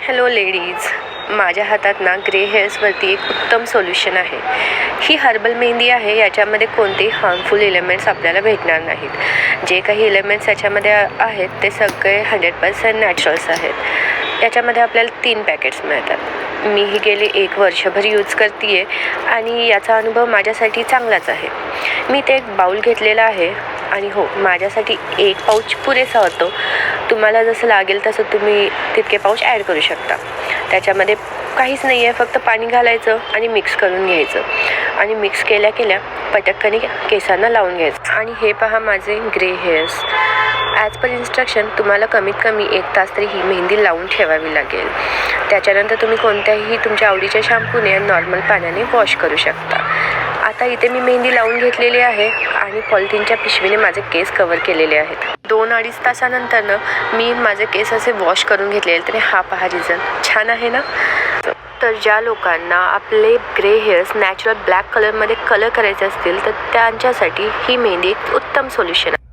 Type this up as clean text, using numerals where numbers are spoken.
Hello ladies, माझ्या हातात ना ग्रे हेअर्सवरती एक उत्तम सोल्युशन आहे. ही हर्बल मेहंदी आहे. याच्यामध्ये कोणतेही हार्मफुल एलिमेंट्स आपल्याला भेटणार नाहीत. जे काही एलिमेंट्स याच्यामध्ये आहेत ते सगळे 100% नॅचरल्स आहेत. याच्यामध्ये आपल्याला 3 पॅकेट्स मिळतात. मी ही गेली 1 वर्षभर यूज करते आहे आणि याचा अनुभव माझ्यासाठी चांगलाच आहे. मी ते एक बाउल घेतलेला आहे आणि हो, माझ्यासाठी 1 पाऊच पुरेसा होतो. तुम्हाला जसं लागेल तसं तुम्ही तितके पाऊच ॲड करू शकता. त्याच्यामध्ये काहीच नाही आहे, फक्त पाणी घालायचं आणि मिक्स करून घ्यायचं आणि मिक्स केल्या पटकन केसांना लावून घ्यायचं. आणि हे पहा माझे grey hairs. As per instruction तुम्हाला कमीत कमी 1 तास तरी ही मेहंदी लावून ठेवावी लागेल. त्याच्यानंतर तुम्ही कोणत्याही तुमच्या आवडीच्या शॅम्पूने नॉर्मल पाण्याने वॉश करू शकता. आता इथे मी मेहंदी लावून घेतलेली आहे आणि पॉलिथिनच्या पिशवीने माझे केस कव्हर केलेले आहेत. 2-2.5 तासानंतर मी माझे केस असे वॉश करून घेतलेले. तर हा पहा रिझल्ट छान आहे ना. तर ज्या लोकांना आपले ग्रे हेअर्स नॅचरल ब्लॅक कलरमध्ये कलर करायचे असतील तर त्यांच्यासाठी ही मेहंदी एक उत्तम सोल्युशन आहे.